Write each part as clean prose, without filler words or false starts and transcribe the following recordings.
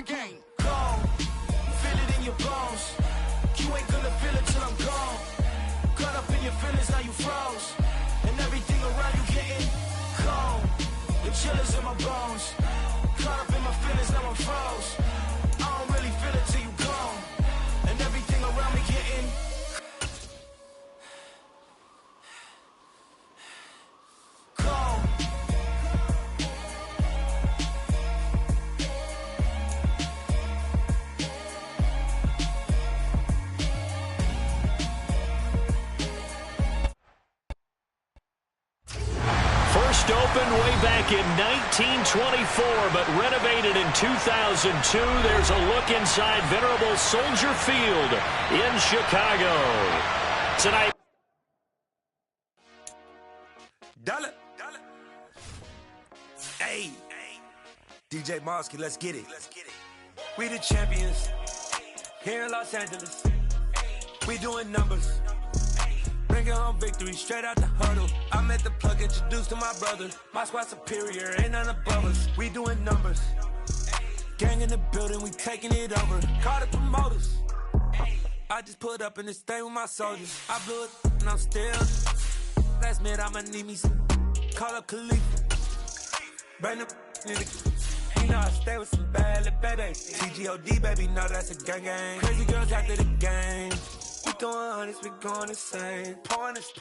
game. Gone, feel it in your bones. You ain't gonna feel it till I'm gone. Caught up in your feelings, now you froze. And everything around you getting cold. The chillers in my bones. Caught up in my feelings, now I'm froze. I don't really feel it till you gone. And everything around me getting cold. First opened way back in 1924, but renovated in 2002. There's a look inside venerable Soldier Field in Chicago. Tonight. Dollar. Hey. DJ Mosky, let's get it. We the champions here in Los Angeles. We doing numbers. Bringing home victory straight out the huddle. I met the plug, introduced to my brother. My squad superior, ain't none above us. We doing numbers. Gang in the building, we taking it over. Call the promoters. I just put up in this thing with my soldiers. I blew it and I'm still. Last minute I'ma need me some. Call up Khalifa. Bring the nigga. You know I stay with some bad little baby. TGOD baby, know that's a gang gang. Crazy girls after the game. We doing hundreds, we going insane. Pouring this.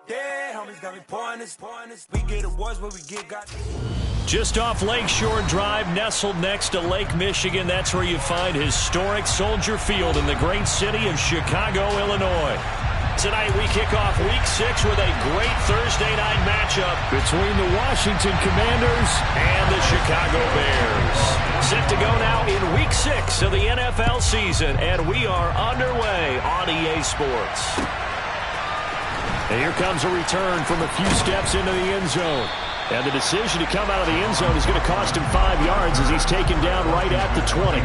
Yeah, homies got me pouring this. We get awards where we got. Just off Lakeshore Drive, nestled next to Lake Michigan. That's where you find historic Soldier Field in the great city of Chicago, Illinois. Tonight we kick off Week 6 with a great Thursday night matchup between the Washington Commanders and the Chicago Bears. Set to go now in Week 6 of the NFL season, and we are underway on EA Sports. And here comes a return from a few steps into the end zone. And the decision to come out of the end zone is going to cost him 5 yards as he's taken down right at the 20.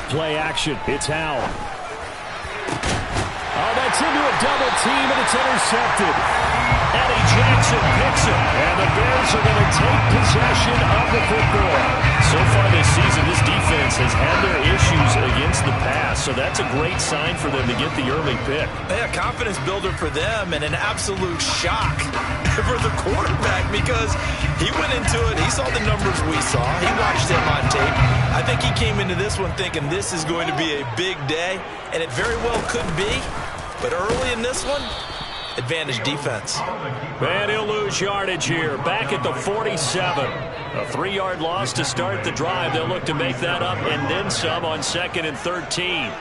Play action. It's Howell. Oh, that's into a double team, and it's intercepted. Eddie Jackson picks it, and the Bears are going to take possession of the football. So far this season, this defense has had their issues against the pass, so that's a great sign for them to get the early pick. Yeah, confidence builder for them, and an absolute shock for the quarterback because he went into it. He saw the numbers we saw. He watched them on tape. I think he came into this one thinking this is going to be a big day, and it very well could be. But early in this one, advantage defense. And he'll lose yardage here. Back at the 47. A 3-yard loss to start the drive. They'll look to make that up and then some on 2nd and 13.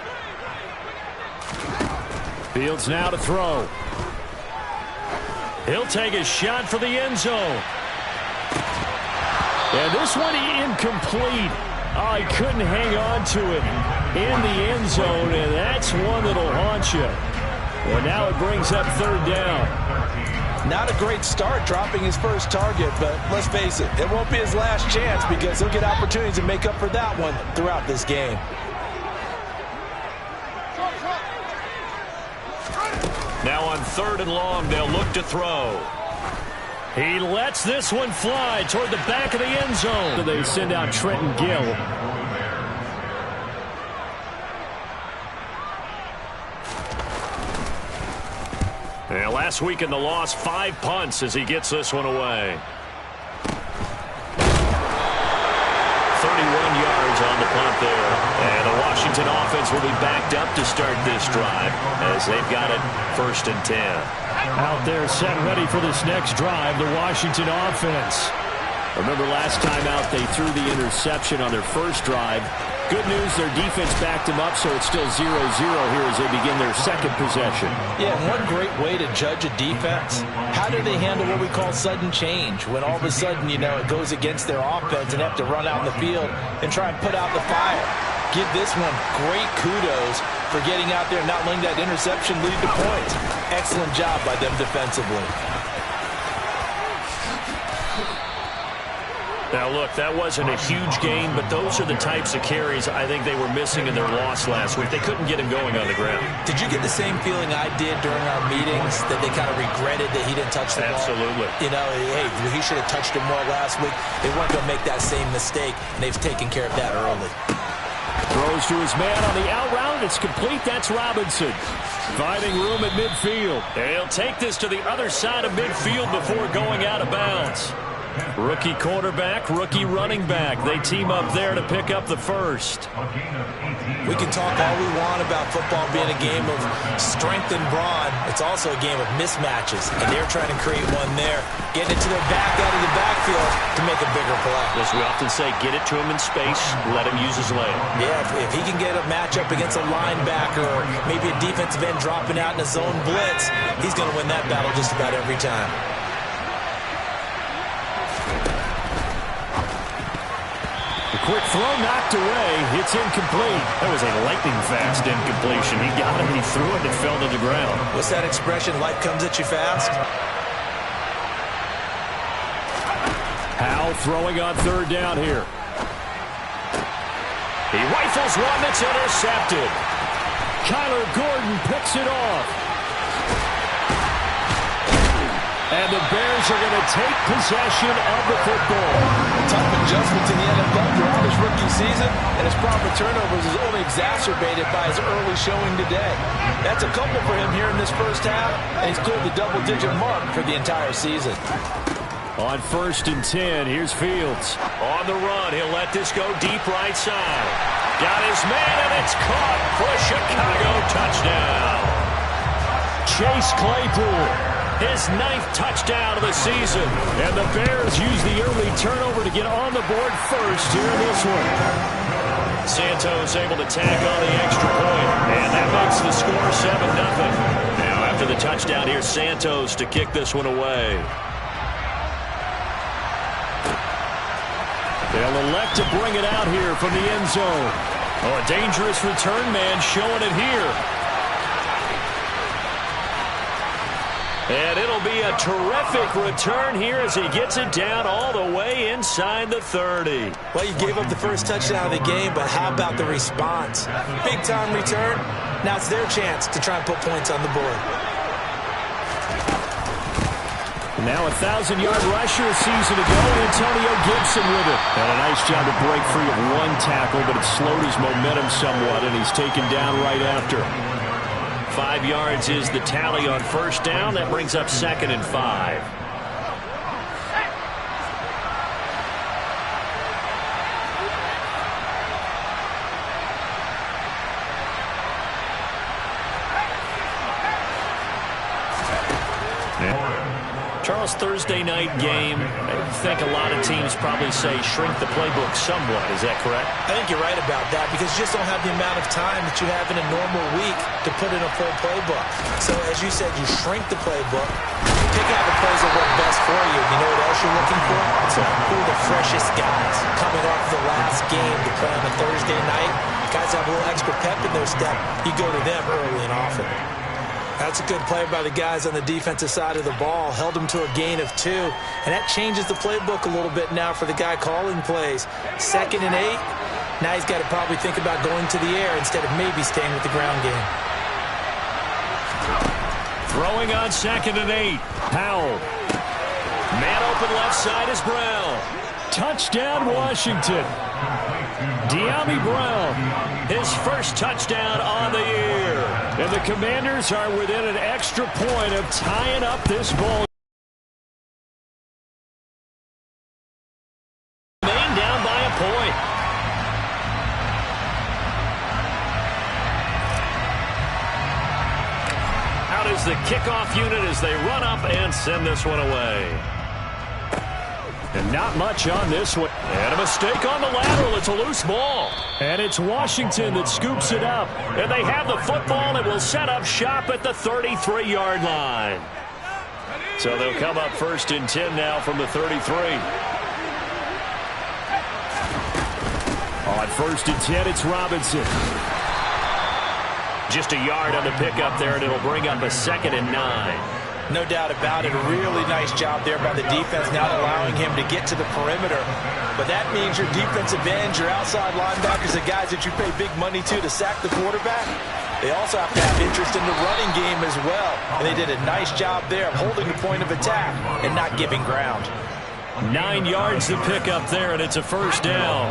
Fields now to throw. He'll take a shot for the end zone. And this one incomplete. Oh, he couldn't hang on to it in the end zone, and that's one that'll haunt you. And now it brings up 3rd down. Not a great start dropping his first target, but let's face it, it won't be his last chance because he'll get opportunities to make up for that one throughout this game. Now on 3rd and long, they'll look to throw. He lets this one fly toward the back of the end zone. They send out Trenton Gill. And last week in the loss, 5 punts as he gets this one away. 31 yards on the punt there. And the Washington offense will be backed up to start this drive as they've got it 1st and 10. Out there set ready for this next drive, the Washington offense. Remember last time out they threw the interception on their first drive. Good news, their defense backed them up, so it's still 0-0 here as they begin their 2nd possession. Yeah, one great way to judge a defense. How do they handle what we call sudden change? When all of a sudden, you know, it goes against their offense and they have to run out in the field and try and put out the fire. give this one great kudos for getting out there and not letting that interception lead to points. Excellent job by them defensively. Now, look, that wasn't a huge gain, but those are the types of carries I think they were missing in their loss last week. They couldn't get him going on the ground. Did you get the same feeling I did during our meetings, that they kind of regretted that he didn't touch the ball? Absolutely. You know, hey, he should have touched it more last week. They weren't going to make that same mistake, and they've taken care of that early. Throws to his man on the out route. It's complete. That's Robinson. Finding room at midfield. And he'll take this to the other side of midfield before going out of bounds. Rookie quarterback, rookie running back. They team up there to pick up the first. We can talk all we want about football being a game of strength and brawn. It's also a game of mismatches, and they're trying to create one there, getting it to their back out of the backfield to make a bigger play. As we often say, get it to him in space, let him use his leg. Yeah, if he can get a matchup against a linebacker or maybe a defensive end dropping out in a zone blitz, he's going to win that battle just about every time. Quick throw knocked away. It's incomplete. That was a lightning-fast incompletion. He got it, he threw it, and it fell to the ground. What's that expression, life comes at you fast? Howell throwing on third down here. He rifles one that's intercepted. Kyler Gordon picks it off. And the Bears are going to take possession of the football. Tough adjustment to the NFL throughout his rookie season, and his proper turnovers is only exacerbated by his early showing today. That's a couple for him here in this first half, and he's cleared the double-digit mark for the entire season. On 1st and 10, here's Fields. On the run, he'll let this go deep right side. Got his man, and it's caught for a Chicago touchdown. Chase Claypool. His 9th touchdown of the season. And the Bears use the early turnover to get on the board first here in this one. Santos able to tack on the extra point. And that makes the score 7-0. Now after the touchdown, here's Santos to kick this one away. They'll elect to bring it out here from the end zone. Oh, a dangerous return man showing it here. And it'll be a terrific return here as he gets it down all the way inside the 30. Well, you gave up the first touchdown of the game, but how about the response? Big-time return. Now it's their chance to try and put points on the board. Now 1,000-yard rusher a season ago, Antonio Gibson with it. And a nice job to break free of one tackle, but it slowed his momentum somewhat, and he's taken down right after. 5 yards is the tally on first down. That brings up 2nd and 5. Charles, Thursday night game, I think a lot of teams probably say shrink the playbook somewhat. Is that correct? I think you're right about that because you just don't have the amount of time that you have in a normal week to put in a full playbook. So as you said, you shrink the playbook, pick out the plays that work best for you. You know what else you're looking for? Who are the freshest guys coming off the last game to play on a Thursday night? Guys have a little extra pep in their step. You go to them early and often. That's a good play by the guys on the defensive side of the ball. Held them to a gain of 2. And that changes the playbook a little bit now for the guy calling plays. 2nd and 8. Now he's got to probably think about going to the air instead of maybe staying with the ground game. Throwing on 2nd and 8. Howell. Man open left side is Brown. Touchdown, Washington. De'Ami Brown, his first touchdown on the year. And the Commanders are within an extra point of tying up this ball. Maine down by a point. Out is the kickoff unit as they run up and send this one away. And not much on this one. And a mistake on the lateral. It's a loose ball. And it's Washington that scoops it up. And they have the football and will set up shop at the 33-yard line. So they'll come up 1st and 10 now from the 33. On 1st and 10, it's Robinson. Just a yard on the pickup there, and it'll bring up a 2nd and 9. No doubt about it. A really nice job there by the defense, not allowing him to get to the perimeter. But that means your defensive ends, your outside linebackers, the guys that you pay big money to sack the quarterback, they also have to have interest in the running game as well. And they did a nice job there of holding the point of attack and not giving ground. 9 yards to pick up there, and it's a 1st down.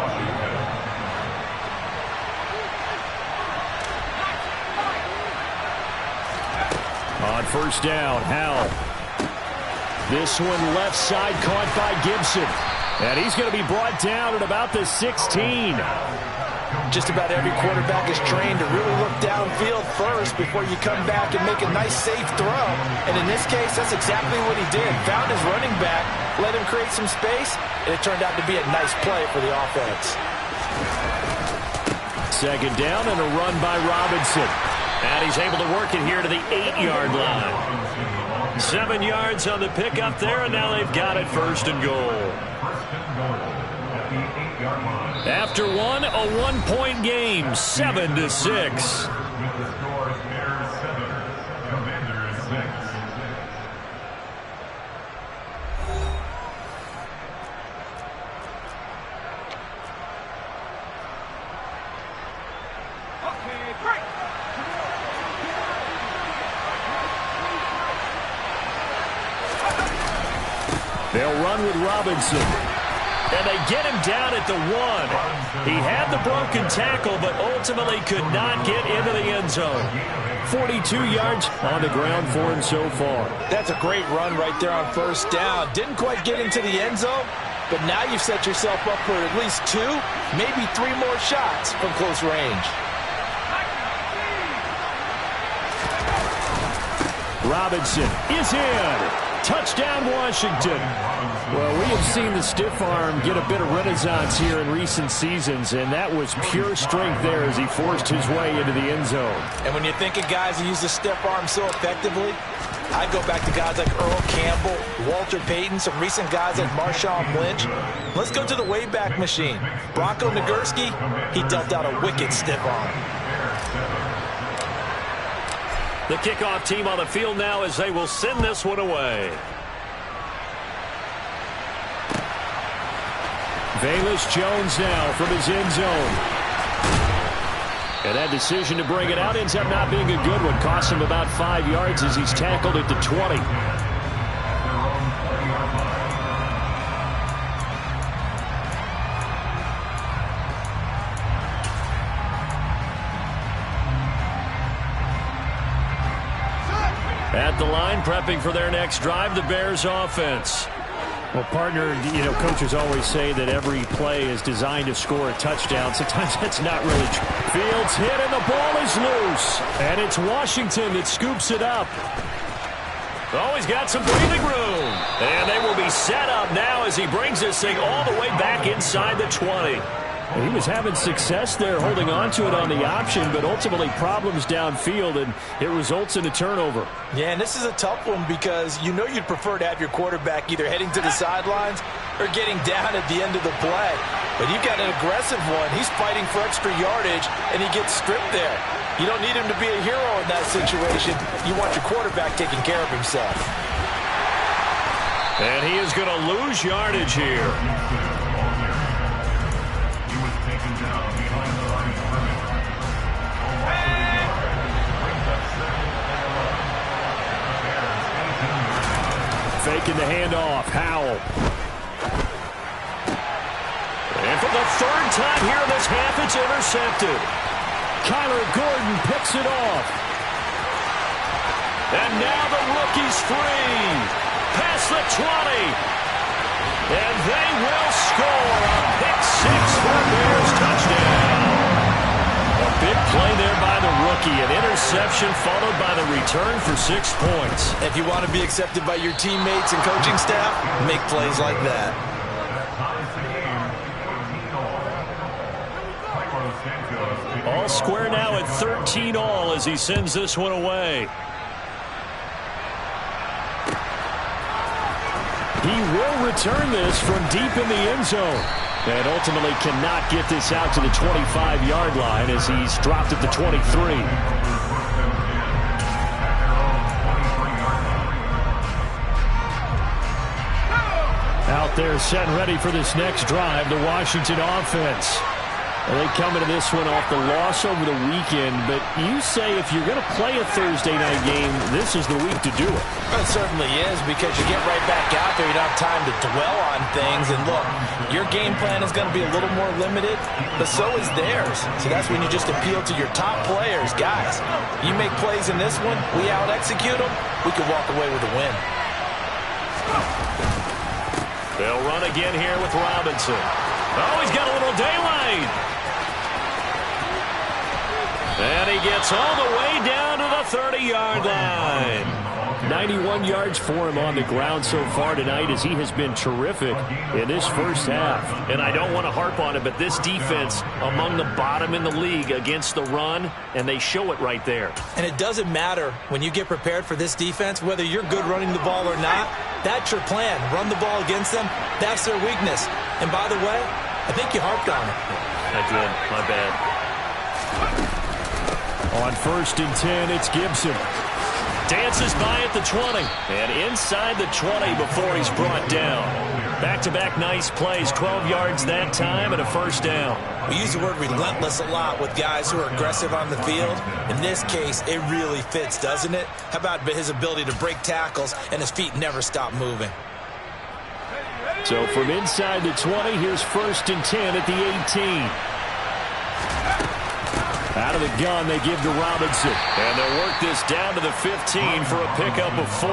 On 1st down, Howell. This one left side caught by Gibson. And he's going to be brought down at about the 16. Just about every quarterback is trained to really look downfield first before you come back and make a nice, safe throw. And in this case, that's exactly what he did. Found his running back, let him create some space, and it turned out to be a nice play for the offense. 2nd down and a run by Robinson. And he's able to work it here to the 8-yard line. 7 yards on the pickup there, and now they've got it 1st and goal. After one, a 1-point game, 7-6. They'll run with Robinson. And they get him down at the 1. He had the broken tackle, but ultimately could not get into the end zone. 42 yards on the ground for him so far. That's a great run right there on 1st down. Didn't quite get into the end zone, but now you've set yourself up for at least 2, maybe 3 more shots from close range. Robinson is in. Touchdown, Washington. Well, we have seen the stiff arm get a bit of renaissance here in recent seasons, and that was pure strength there as he forced his way into the end zone. And when you think of guys who use the stiff arm so effectively, I go back to guys like Earl Campbell, Walter Payton, some recent guys like Marshawn Lynch. Let's go to the Wayback Machine. Bronco Nagurski, he dealt out a wicked stiff arm. The kickoff team on the field now as they will send this one away. Velus Jones now from his end zone. And that decision to bring it out ends up not being a good one. Costs him about 5 yards as he's tackled at the 20. At the line, prepping for their next drive, the Bears offense. Well, partner, coaches always say that every play is designed to score a touchdown. Sometimes that's not really true. Fields hit and the ball is loose. And it's Washington that scoops it up. Always got some breathing room. And they will be set up now as he brings this thing all the way back inside the 20. He was having success there holding on to it on the option, but ultimately problems downfield, and it results in a turnover. Yeah, and this is a tough one because you know you'd prefer to have your quarterback either heading to the sidelines or getting down at the end of the play. But you've got an aggressive one. He's fighting for extra yardage, and he gets stripped there. You don't need him to be a hero in that situation. You want your quarterback taking care of himself. And he is going to lose yardage here. Faking the handoff, Howell. And for the 3rd time here in this half, it's intercepted. Kyler Gordon picks it off. And now the rookie's free. Past the 20. And they will score a pick-6 for Bears touchdown. A big play there by the rookie. An interception followed by the return for 6 points. If you want to be accepted by your teammates and coaching staff, make plays like that. All square now at 13 all as he sends this one away. He will return this from deep in the end zone. And ultimately cannot get this out to the 25-yard line as he's dropped at the 23. Out there set and ready for this next drive, the Washington offense. And they come into this one off the loss over the weekend, but you say if you're going to play a Thursday night game, this is the week to do it. It certainly is, because you get right back out there. You don't have time to dwell on things. And look, your game plan is going to be a little more limited, but so is theirs. So that's when you just appeal to your top players. Guys, you make plays in this one, we out-execute them, we could walk away with a win. They'll run again here with Robinson. Oh, he's got a little daylight. And he gets all the way down to the 30-yard line. 91 yards for him on the ground so far tonight as he has been terrific in this first half. And I don't want to harp on it, but this defense among the bottom in the league against the run, and they show it right there. And it doesn't matter when you get prepared for this defense, whether you're good running the ball or not. That's your plan. Run the ball against them. That's their weakness. And by the way, I think you harped on it. I did. My bad. On 1st and 10, it's Gibson. Dances by at the 20. And inside the 20 before he's brought down. Back-to-back nice plays. 12 yards that time and a first down. We use the word relentless a lot with guys who are aggressive on the field. In this case, it really fits, doesn't it? How about his ability to break tackles and his feet never stop moving? So from inside the 20, here's 1st and 10 at the 18. Out of the gun, they give to Robinson. And they'll work this down to the 15 for a pickup of 4.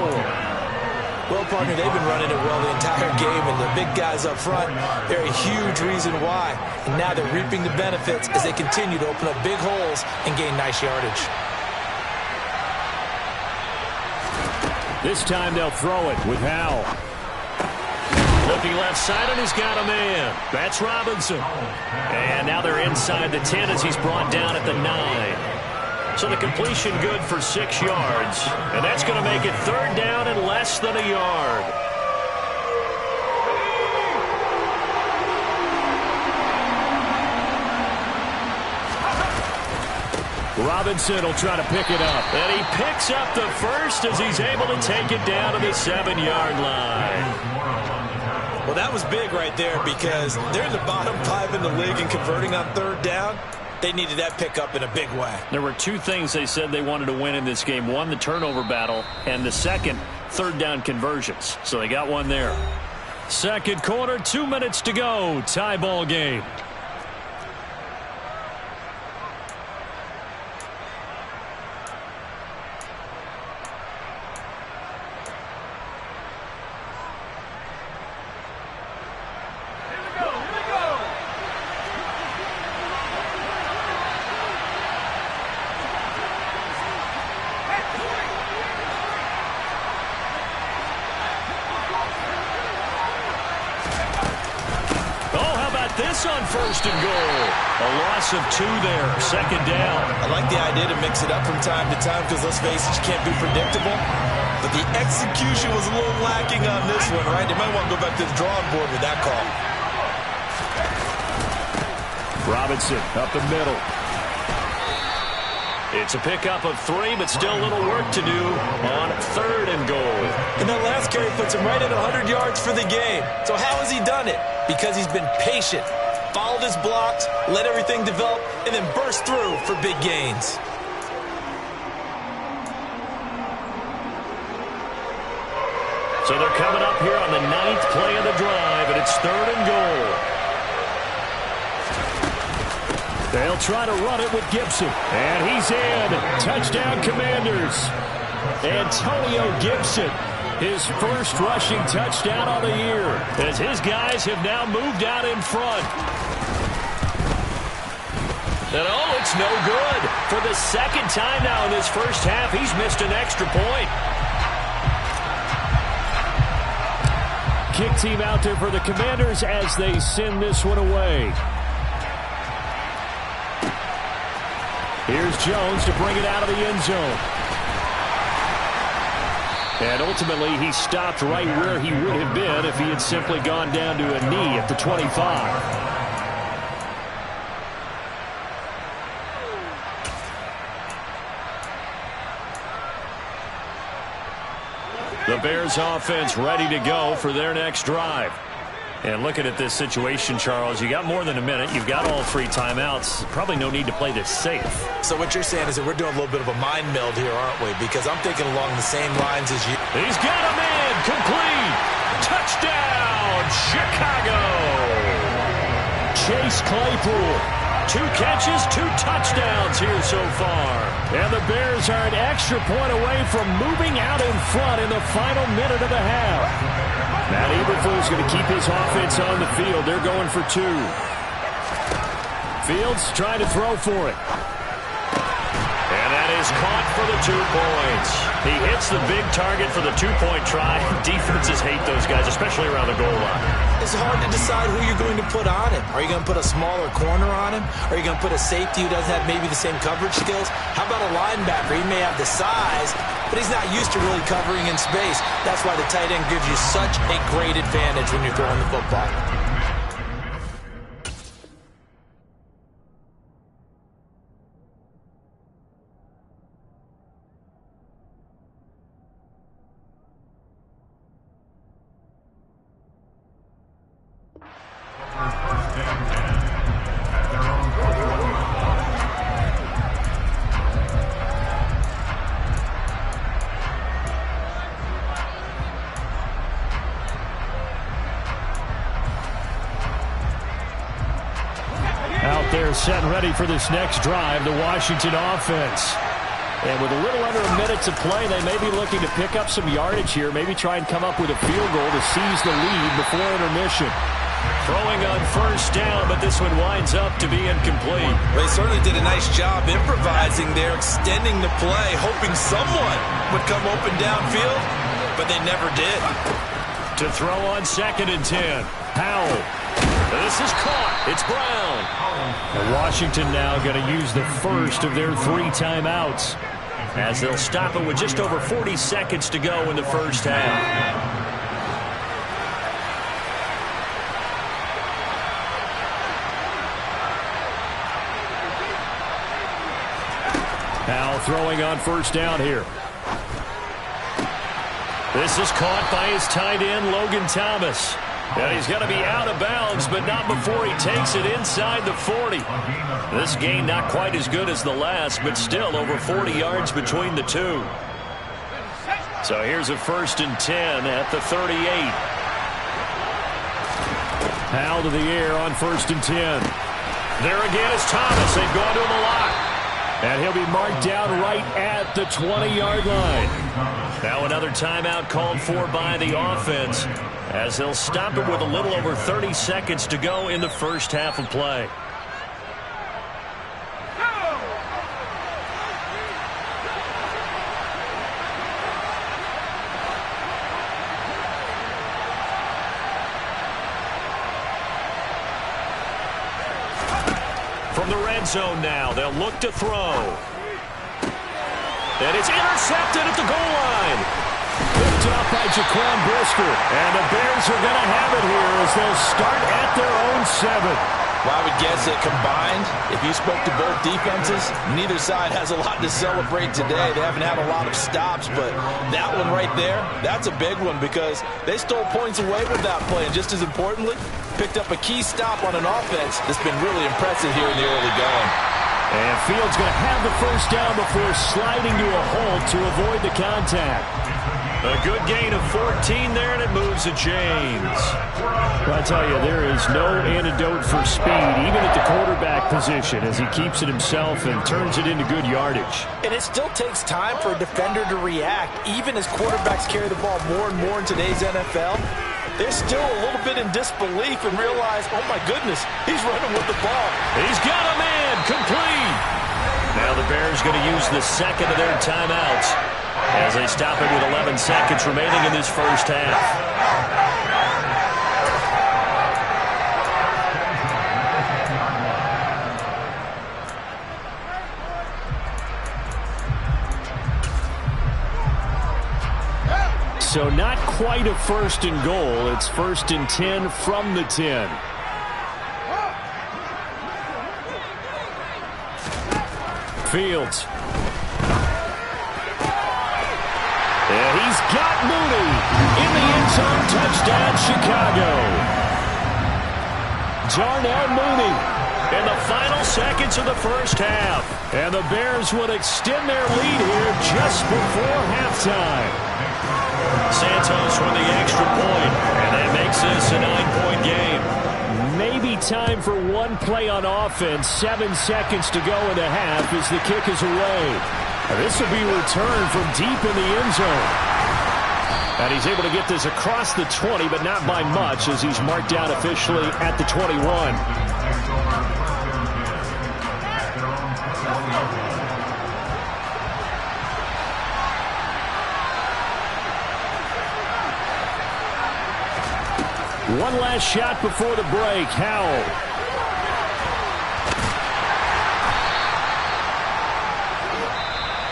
Well, partner, they've been running it well the entire game, and the big guys up front, they're a huge reason why. And now they're reaping the benefits as they continue to open up big holes and gain nice yardage. This time they'll throw it with Howell. Looking left side, and he's got a man. That's Robinson. And now they're inside the 10 as he's brought down at the 9. So the completion good for 6 yards. And that's going to make it 3rd down and less than a yard. Robinson will try to pick it up. And he picks up the first as he's able to take it down to the 7-yard line. Well, that was big right there because they're in the bottom 5 in the league and converting on 3rd down. They needed that pickup in a big way. There were 2 things they said they wanted to win in this game. One, the turnover battle, and the second, 3rd down conversions. So they got one there. Second quarter, 2 minutes to go. Tie ball game. This on 1st and goal. A loss of 2 there. 2nd down. I like the idea to mix it up from time to time because, let's face it, you can't be predictable. But the execution was a little lacking on this one, right? They might want to go back to the drawing board with that call. Robinson up the middle. It's a pickup of 3, but still a little work to do on 3rd and goal. And that last carry puts him right at 100 yards for the game. So how has he done it? Because he's been patient, followed his blocks, let everything develop, and then burst through for big gains. So they're coming up here on the 9th play of the drive, and it's 3rd and goal. They'll try to run it with Gibson. And he's in. Touchdown, Commanders. Antonio Gibson, his first rushing touchdown on the year, as his guys have now moved out in front. And oh, it's no good. For the 2nd time now in this first half, he's missed an extra point. Kick team out there for the Commanders as they send this one away. Here's Jones to bring it out of the end zone. And ultimately, he stopped right where he would have been if he had simply gone down to a knee at the 25. The Bears offense ready to go for their next drive. And looking at this situation, Charles, you got more than a minute. You've got all 3 timeouts. Probably no need to play this safe. So what you're saying is that we're doing a little bit of a mind meld here, aren't we? Because I'm thinking along the same lines as you. He's got a man. Complete. Touchdown, Chicago. Chase Claypool. 2 catches, 2 touchdowns here so far. And the Bears are an extra point away from moving out in front in the final minute of the half. Matt Eberflus going to keep his offense on the field. They're going for 2. Fields trying to throw for it. And that is caught for the 2 points. He hits the big target for the 2-point try. Defenses hate those guys, especially around the goal line. It's hard to decide who you're going to put on him. Are you going to put a smaller corner on him? Are you going to put a safety who doesn't have maybe the same coverage skills? How about a linebacker? He may have the size, but he's not used to really covering in space. That's why the tight end gives you such a great advantage when you're throwing the football. Set and ready for this next drive, the Washington offense. And with a little under a minute to play, they may be looking to pick up some yardage here, maybe try and come up with a field goal to seize the lead before intermission. Throwing on first down, but this one winds up to be incomplete. They certainly did a nice job improvising there, extending the play, hoping someone would come open downfield, but they never did. To throw on 2nd and 10, Howell. This is caught. It's Brown. And Washington now going to use the first of their 3 timeouts as they'll stop it with just over 40 seconds to go in the first half. Now throwing on first down here. This is caught by his tight end, Logan Thomas. And he's going to be out of bounds, but not before he takes it inside the 40. This gain not quite as good as the last, but still over 40 yards between the 2. So here's a 1st and 10 at the 38. Howell to the air on 1st and 10. There again is Thomas. They've gone to him a lot. And he'll be marked down right at the 20-yard line. Now another timeout called for by the offense, as they'll stop it with a little over 30 seconds to go in the first half of play. From the red zone now, they'll look to throw. And it's intercepted at the goal line. Picked up by Jaquan Brisker. And the Bears are going to have it here as they'll start at their own 7. Well, I would guess that combined, if you spoke to both defenses, neither side has a lot to celebrate today. They haven't had a lot of stops, but that one right there, that's a big one because they stole points away with that play. And just as importantly, picked up a key stop on an offense that's been really impressive here in the early going. And Fields going to have the first down before sliding to a halt to avoid the contact. A good gain of 14 there, and it moves to James. I tell you, there is no antidote for speed, even at the quarterback position, as he keeps it himself and turns it into good yardage. And it still takes time for a defender to react, even as quarterbacks carry the ball more and more in today's NFL. They're still a little bit in disbelief and realize, oh my goodness, he's running with the ball. He's got a man, complete. Now the Bears going to use the second of their timeouts as they stop it with 11 seconds remaining in this first half. So not quite a first and goal. It's first and 10 from the 10. Fields. And he's got Mooney in the end zone. Touchdown, Chicago. Darnell Mooney in the final seconds of the first half. And the Bears would extend their lead here just before halftime. Santos with the extra point, and that makes this a 9-point game. Maybe time for one play on offense. 7 seconds to go in the half as the kick is away. This will be returned from deep in the end zone. And he's able to get this across the 20, but not by much as he's marked down officially at the 21. One last shot before the break. Howell.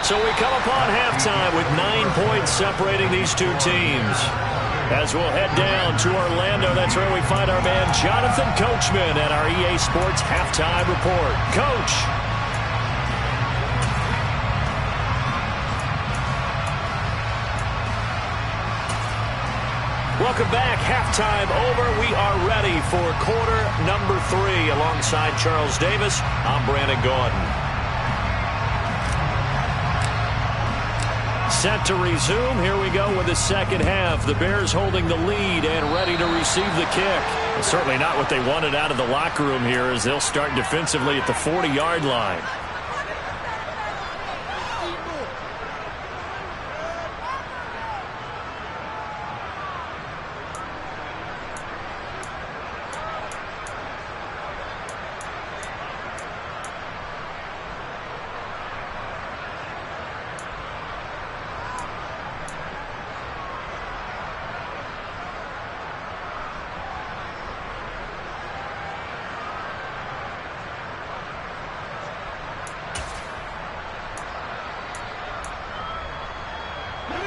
So we come upon halftime with 9 points separating these two teams. As we'll head down to Orlando, that's where we find our man Jonathan Coachman at our EA Sports Halftime Report. Coach. Welcome back. Halftime over. We are ready for quarter number 3. Alongside Charles Davis, I'm Brandon Gaudin. Set to resume. Here we go with the second half. The Bears holding the lead and ready to receive the kick. Certainly not what they wanted out of the locker room here as they'll start defensively at the 40-yard line.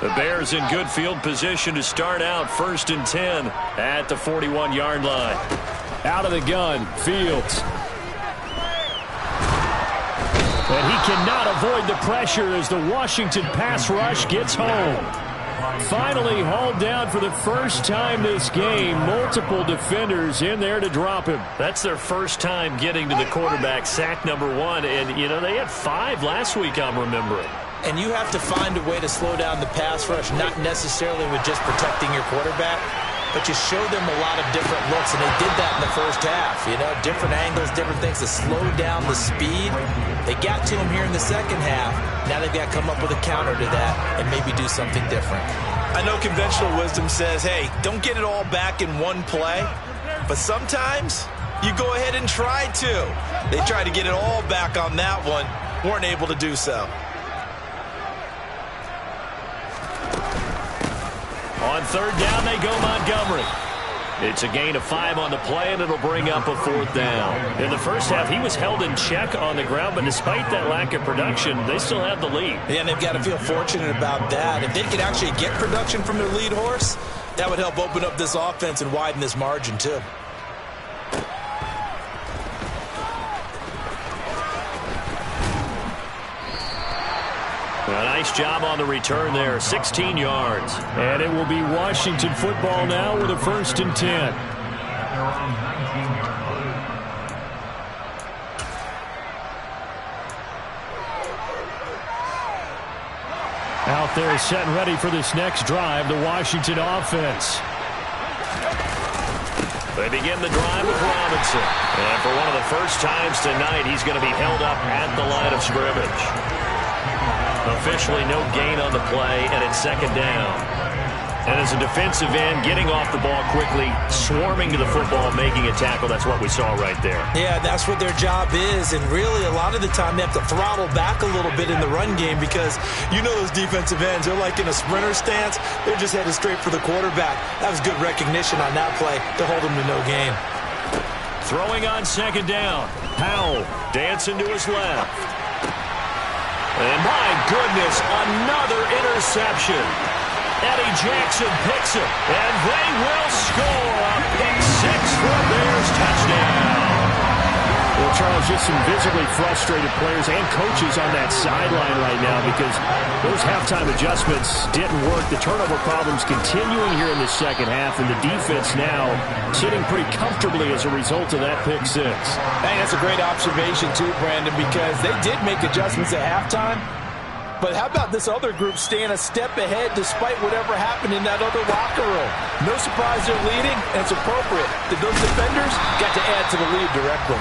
The Bears in good field position to start out first and 10 at the 41-yard line. Out of the gun, Fields. And he cannot avoid the pressure as the Washington pass rush gets home. Finally hauled down for the first time this game. Multiple defenders in there to drop him. That's their first time getting to the quarterback, sack number 1. And, you know, they had 5 last week, I'm remembering. And you have to find a way to slow down the pass rush, not necessarily with just protecting your quarterback, but you show them a lot of different looks, and they did that in the first half. You know, different angles, different things to slow down the speed. They got to him here in the second half. Now they've got to come up with a counter to that and maybe do something different. I know conventional wisdom says, hey, don't get it all back in one play, but sometimes you go ahead and try to. They tried to get it all back on that one, weren't able to do so. On third down, they go Montgomery. It's a gain of 5 on the play, and it'll bring up a 4th down. In the first half, he was held in check on the ground, but despite that lack of production, they still have the lead. Yeah, and they've got to feel fortunate about that. If they could actually get production from their lead horse, that would help open up this offense and widen this margin, too. A nice job on the return there, 16 yards. And it will be Washington football now with a 1st and 10. Out there set and ready for this next drive, the Washington offense. They begin the drive with Robinson. And for one of the first times tonight, he's going to be held up at the line of scrimmage. Officially no gain on the play, and it's 2nd down. And as a defensive end, getting off the ball quickly, swarming to the football, making a tackle, that's what we saw right there. Yeah, that's what their job is, and really a lot of the time they have to throttle back a little bit in the run game because you know those defensive ends, they're like in a sprinter stance, they're just headed straight for the quarterback. That was good recognition on that play to hold them to no gain. Throwing on 2nd down, Howell dancing to his left. And my goodness, another interception. Eddie Jackson picks it, and they will score a pick six for a Bears touchdown. Well, Charles, just some visibly frustrated players and coaches on that sideline right now because those halftime adjustments didn't work. The turnover problems continuing here in the second half, and the defense now sitting pretty comfortably as a result of that pick six. Hey, that's a great observation too, Brandon, because they did make adjustments at halftime. But how about this other group staying a step ahead despite whatever happened in that other locker room? No surprise they're leading, and it's appropriate that those defenders got to add to the lead directly.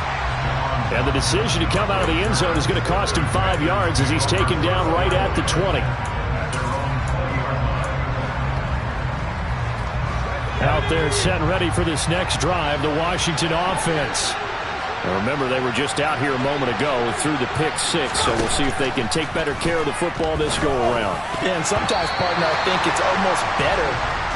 And the decision to come out of the end zone is going to cost him 5 yards as he's taken down right at the 20. Out there set and ready for this next drive, the Washington offense. Now remember, they were just out here a moment ago through the pick six, so we'll see if they can take better care of the football this go-around. Yeah, and sometimes, partner, I think it's almost better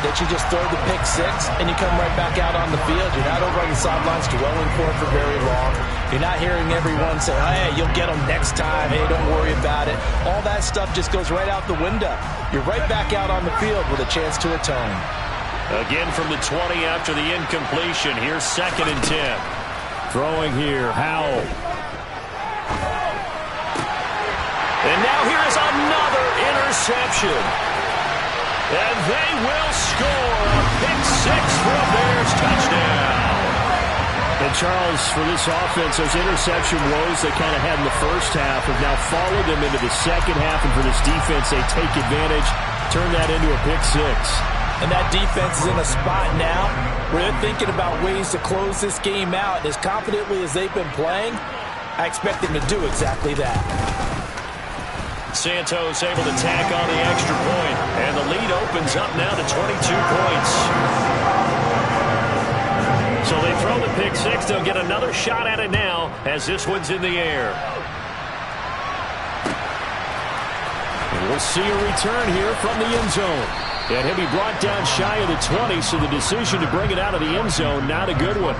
that you just throw the pick six and you come right back out on the field. You're not over on the sidelines dwelling for it for very long. You're not hearing everyone say, hey, you'll get them next time. Hey, don't worry about it. All that stuff just goes right out the window. You're right back out on the field with a chance to atone. Again from the 20 after the incompletion. Here's 2nd and 10. Throwing here, Howell. And now here's another interception. And they will score a pick six for a Bears touchdown. And Charles, for this offense, those interception woes they kind of had in the first half have now followed them into the second half. And for this defense, they take advantage, turn that into a pick six. And that defense is in a spot now where they're thinking about ways to close this game out. As confidently as they've been playing, I expect them to do exactly that. Santos able to tack on the extra point, and the lead opens up now to 22 points. So they throw the pick six. They'll get another shot at it now as this one's in the air. And we'll see a return here from the end zone. And he'll be brought down shy of the 20, so the decision to bring it out of the end zone, not a good one.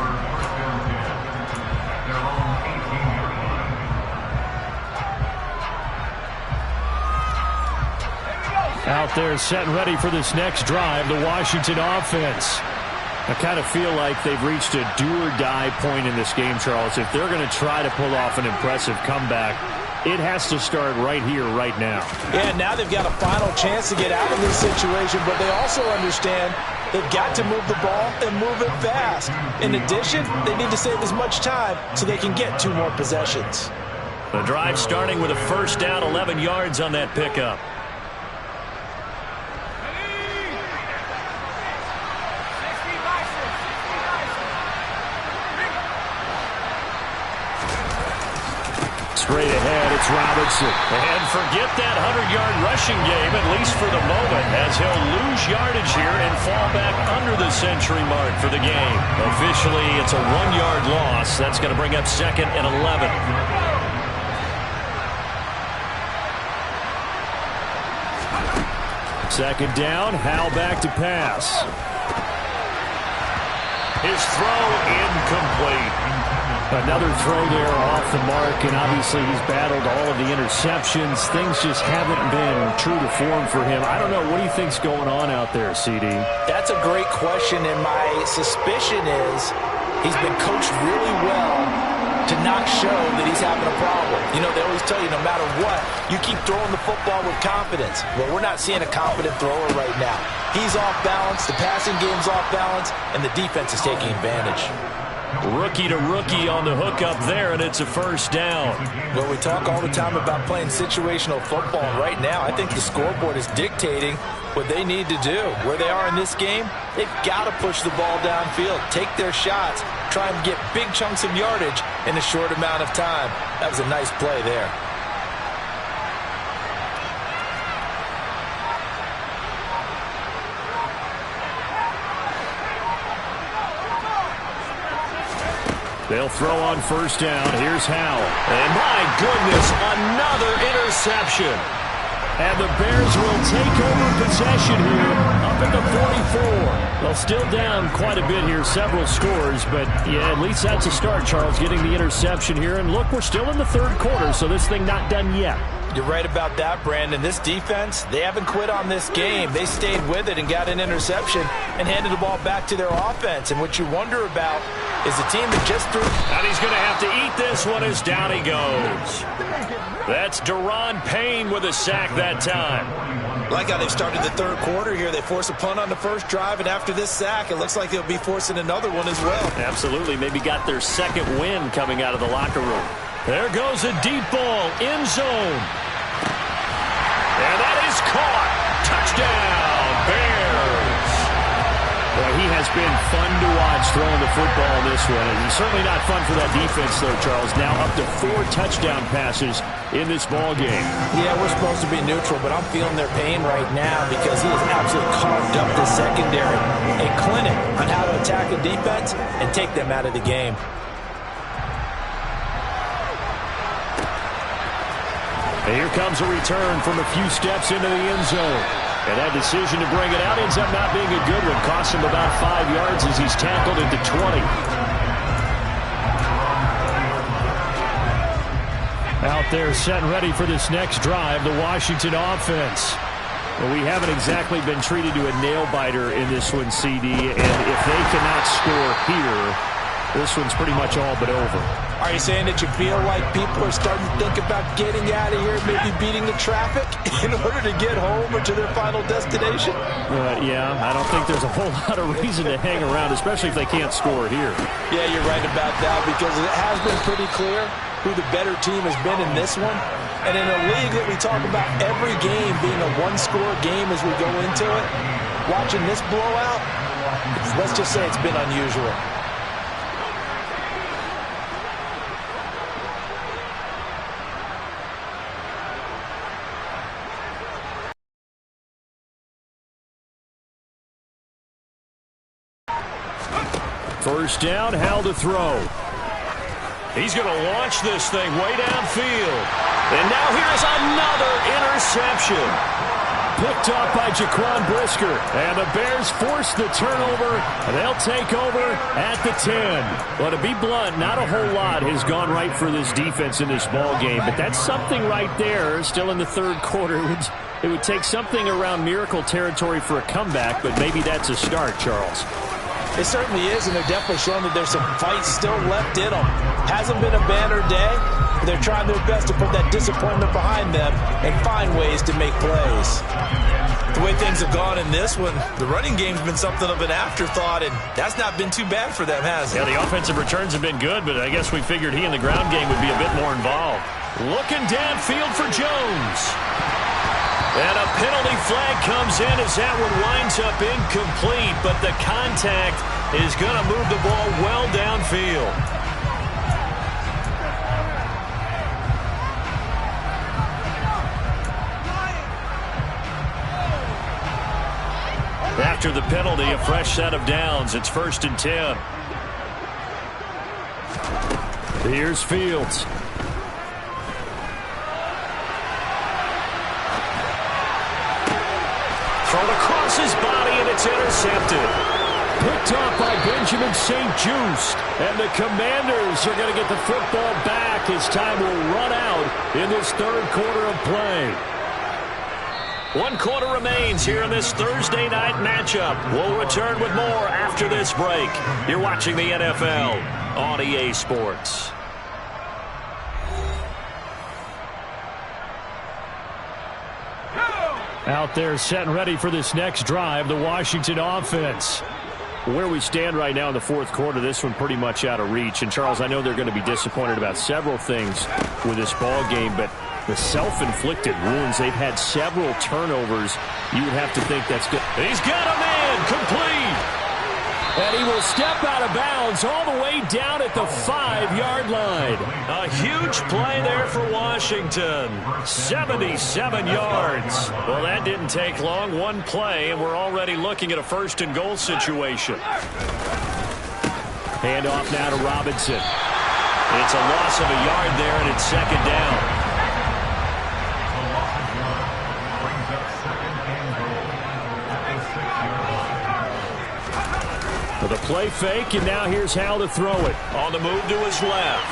Out there set and ready for this next drive, the Washington offense. I kind of feel like they've reached a do-or-die point in this game, Charles. If they're going to try to pull off an impressive comeback, it has to start right here, right now. Yeah, now they've got a final chance to get out of this situation, but they also understand they've got to move the ball and move it fast. In addition, they need to save as much time so they can get 2 more possessions. The drive starting with a first down, 11 yards on that pickup. Straight ahead, it's Robinson. And forget that 100-yard rushing game, at least for the moment, as he'll lose yardage here and fall back under the century mark for the game. Officially, it's a 1-yard loss. That's going to bring up 2nd and 11. Second down, Howell back to pass. His throw incomplete. Another throw there off the mark, and obviously he's battled all of the interceptions. Things just haven't been true to form for him. I don't know. What do you think's going on out there, CD? That's a great question, and my suspicion is he's been coached really well to not show that he's having a problem. You know, they always tell you no matter what, you keep throwing the football with confidence. Well, we're not seeing a confident thrower right now. He's off balance, the passing game's off balance, and the defense is taking advantage. Rookie to rookie on the hook up there, and it's a first down. Well, we talk all the time about playing situational football. Right now, I think the scoreboard is dictating what they need to do. Where they are in this game, they've got to push the ball downfield, take their shots, try and get big chunks of yardage in a short amount of time. That was a nice play there. They'll throw on first down. Here's Howell. And my goodness, another interception. And the Bears will take over possession here up at the 44. They'll still down quite a bit here, several scores, but yeah, at least that's a start, Charles, getting the interception here. And look, we're still in the third quarter, so this thing not done yet. You're right about that, Brandon. This defense, they haven't quit on this game. They stayed with it and got an interception and handed the ball back to their offense. And what you wonder about is a team that just threw. And he's going to have to eat this one as down he goes. That's Daron Payne with a sack that time. Like how they've started the third quarter here. They force a punt on the first drive, and after this sack, it looks like they'll be forcing another one as well. Absolutely. Maybe got their second win coming out of the locker room. There goes a deep ball, end zone. And that is caught. Touchdown, Bears. Well, he has been fun to watch throwing the football in this one. And he's certainly not fun for that defense, though, Charles. Now up to 4 touchdown passes in this ball game. Yeah, we're supposed to be neutral, but I'm feeling their pain right now because he has absolutely carved up the secondary. A clinic on how to attack a defense and take them out of the game. And here comes a return from a few steps into the end zone. And that decision to bring it out ends up not being a good one. Costs him about 5 yards as he's tackled at the 20. Out there set and ready for this next drive, the Washington offense. Well, we haven't exactly been treated to a nail-biter in this one, CD. And if they cannot score here, this one's pretty much all but over. Are you saying that you feel like people are starting to think about getting out of here, maybe beating the traffic in order to get home or to their final destination? Yeah, I don't think there's a whole lot of reason to hang around, especially if they can't score here. Yeah, you're right about that because it has been pretty clear who the better team has been in this one. And in a league that we talk about every game being a one-score game as we go into it, watching this blowout, let's just say it's been unusual. First down, Howell to throw. He's going to launch this thing way downfield. And now here's another interception. Picked up by Jaquan Brisker. And the Bears force the turnover. And they'll take over at the 10. Well, to be blunt, not a whole lot has gone right for this defense in this ball game. But that's something right there. Still in the third quarter. It would take something around miracle territory for a comeback. But maybe that's a start, Charles. It certainly is, and they're definitely showing that there's some fight still left in them. Hasn't been a banner day, but they're trying their best to put that disappointment behind them and find ways to make plays. The way things have gone in this one, the running game's been something of an afterthought, and that's not been too bad for them, has it? Yeah, the offensive returns have been good, but I guess we figured he in the ground game would be a bit more involved. Looking downfield for Jones. And a penalty flag comes in as that one winds up incomplete, but the contact is going to move the ball well downfield. After the penalty, a fresh set of downs. It's 1st and 10. Here's Fields. Thrown across his body, and it's intercepted. Picked off by Benjamin St-Juste. And the Commanders are going to get the football back as time will run out in this third quarter of play. 1 quarter remains here in this Thursday night matchup. We'll return with more after this break. You're watching the NFL on EA Sports. Out there set and ready for this next drive, the Washington offense. Where we stand right now in the fourth quarter, this one pretty much out of reach. And, Charles, I know they're going to be disappointed about several things with this ball game, but the self-inflicted wounds, they've had several turnovers. You would have to think that's good. He's got a man complete. And he will step out of bounds all the way down at the 5-yard line. A huge play there for Washington. 77 yards. Well, that didn't take long. One play, and we're already looking at a 1st and goal situation. Hand off now to Robinson. It's a loss of a yard there, and it's 2nd down. The play fake, and now here's Howell to throw it. On the move to his left.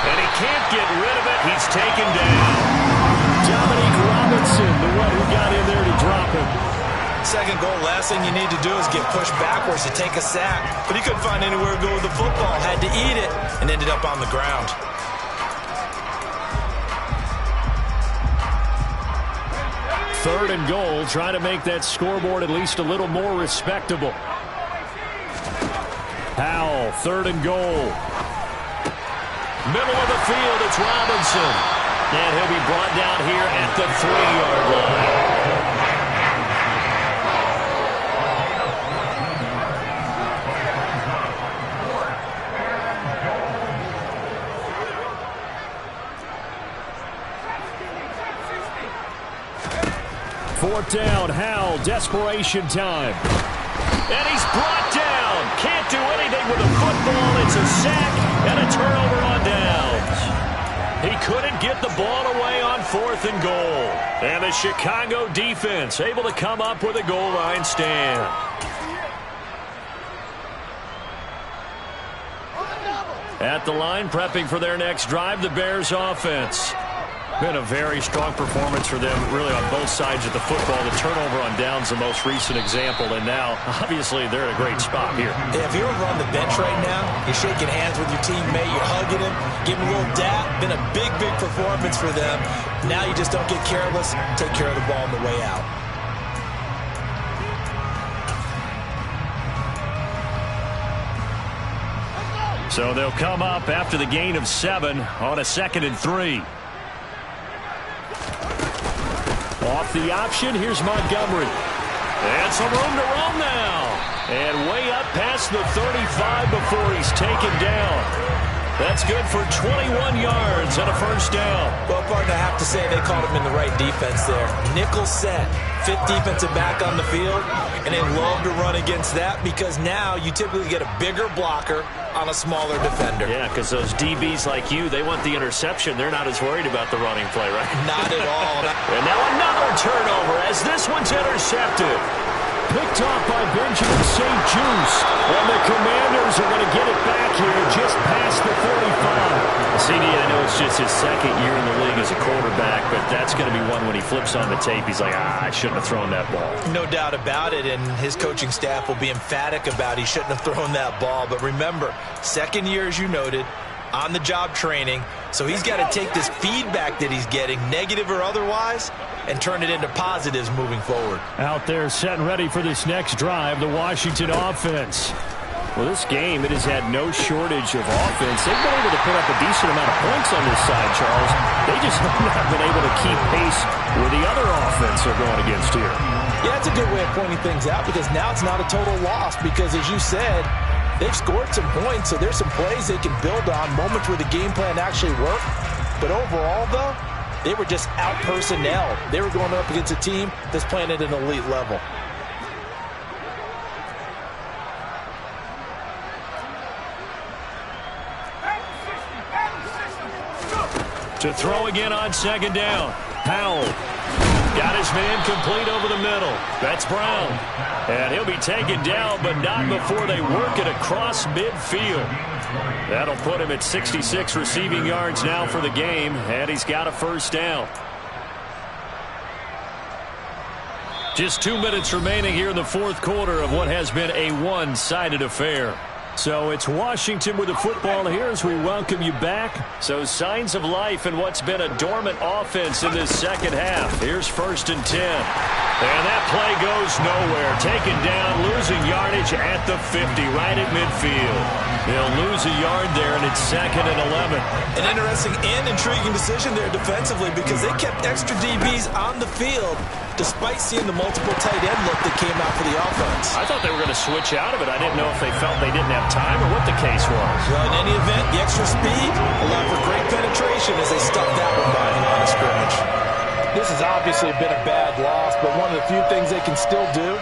And he can't get rid of it. He's taken down. Dominique Robinson, the one who got in there to drop him. Second goal, last thing you need to do is get pushed backwards to take a sack. But he couldn't find anywhere to go with the football, had to eat it, and ended up on the ground. Third and goal, trying to make that scoreboard at least a little more respectable. Howell, third and goal. Middle of the field, it's Robinson. And he'll be brought down here at the 3-yard line. Fourth down, Howell, desperation time. And he's brought down. Can't do anything with the football. It's a sack and a turnover on downs. He couldn't get the ball away on 4th and goal. And the Chicago defense able to come up with a goal line stand. At the line, prepping for their next drive, the Bears offense. Been a very strong performance for them, really, on both sides of the football. The turnover on downs, the most recent example, and now, obviously, they're in a great spot here. Yeah, if you're over on the bench right now, you're shaking hands with your teammate, you're hugging him, giving a little dap. Been a big, big performance for them. Now you just don't get careless. Take care of the ball on the way out. So they'll come up after the gain of 7 on a 2nd and 3. Off the option, here's Montgomery. And some room to roam now. And way up past the 35 before he's taken down. That's good for 21 yards and a first down. Well, partner, I have to say they called him in the right defense there. Nickel set, 5th defensive back on the field, and they love to run against that because now you typically get a bigger blocker on a smaller defender. Yeah, because those DBs like you, they want the interception. They're not as worried about the running play, right? Not at all. And now another turnover as this one's intercepted. Picked off by Benjamin St-Juste. And the Commanders are going to get it back here just past the 45. CD, I know it's just his 2nd year in the league as a quarterback, but that's going to be one when he flips on the tape. He's like, I shouldn't have thrown that ball. No doubt about it, and his coaching staff will be emphatic about he shouldn't have thrown that ball. But remember, 2nd year, as you noted, on-the-job training, so he's got to take this feedback that he's getting, negative or otherwise, and turn it into positives moving forward. Out there set and ready for this next drive, the Washington offense. Well, this game, it has had no shortage of offense. They've been able to put up a decent amount of points on this side, Charles. They just have not been able to keep pace with the other offense they're going against here. Yeah, it's a good way of pointing things out because now it's not a total loss because, as you said, they've scored some points, so there's some plays they can build on, moments where the game plan actually worked. But overall, though, they were just out-personnel. They were going up against a team that's playing at an elite level. To throw again on 2nd down. Howell got his man complete over the middle. That's Brown. And he'll be taken down, but not before they work it across midfield. That'll put him at 66 receiving yards now for the game, and he's got a first down. Just 2 minutes remaining here in the 4th quarter of what has been a one-sided affair. So it's Washington with the football here as we welcome you back. So signs of life in what's been a dormant offense in this 2nd half. Here's 1st and 10. And that play goes nowhere. Taken down, losing yardage at the 50, right at midfield. They'll lose a yard there, and it's 2nd and 11. An interesting and intriguing decision there defensively because they kept extra DBs on the field despite seeing the multiple tight end look that came out for the offense. I thought they were going to switch out of it. I didn't know if they felt they didn't have time or what the case was. Well, in any event, the extra speed allowed for great penetration as they stuffed that one by the line of scrimmage. This has obviously been a bad loss, but one of the few things they can still do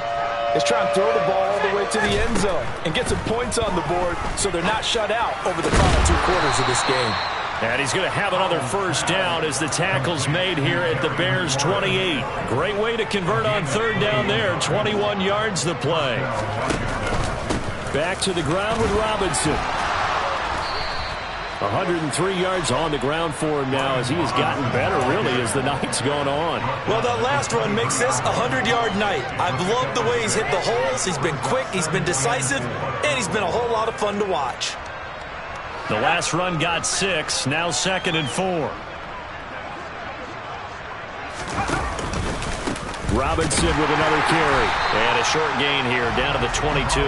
is try and throw the ball all the way to the end zone and get some points on the board so they're not shut out over the final 2 quarters of this game. And he's going to have another first down as the tackle's made here at the Bears' 28. Great way to convert on 3rd down there. 21 yards the play. Back to the ground with Robinson. 103 yards on the ground for him now as he has gotten better, really, as the night's gone on. Well, that last run makes this a 100-yard night. I've loved the way he's hit the holes. He's been quick, he's been decisive, and he's been a whole lot of fun to watch. The last run got 6, now 2nd and 4. Robinson with another carry. And a short gain here, down to the 22.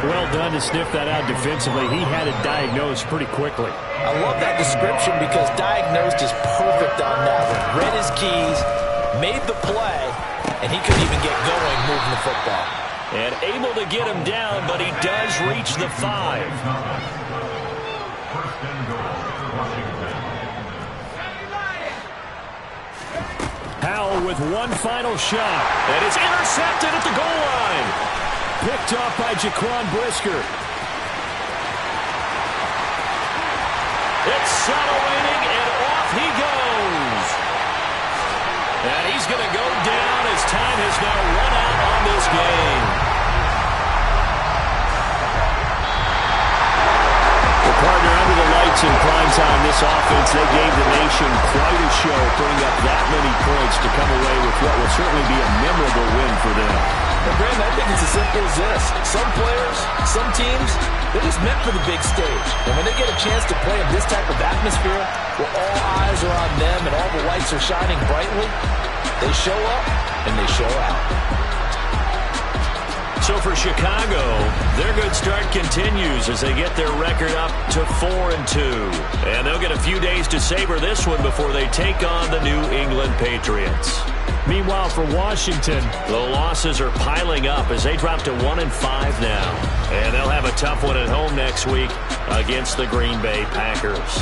Well done to sniff that out defensively. He had it diagnosed pretty quickly. I love that description because diagnosed is perfect on that one. Read his keys, made the play, and he couldn't even get going moving the football. And able to get him down, but he does reach the 5. Howell with one final shot. And it's intercepted at the goal line. Picked up by Jaquan Brisker. It's settling, and off he goes. And he's going to go down as time has now run out on this game. The partner under the lights in prime time, this offense, they gave the nation quite a show, putting up that many points to come away with what will certainly be a memorable win for them. Well, Brandon, I think it's as simple as this. Some players, some teams, they're just meant for the big stage. And when they get a chance to play in this type of atmosphere, where all eyes are on them and all the lights are shining brightly, they show up and they show out. So for Chicago, their good start continues as they get their record up to 4-2. And they'll get a few days to savor this one before they take on the New England Patriots. Meanwhile, for Washington, the losses are piling up as they drop to 1-5 now. And they'll have a tough one at home next week against the Green Bay Packers.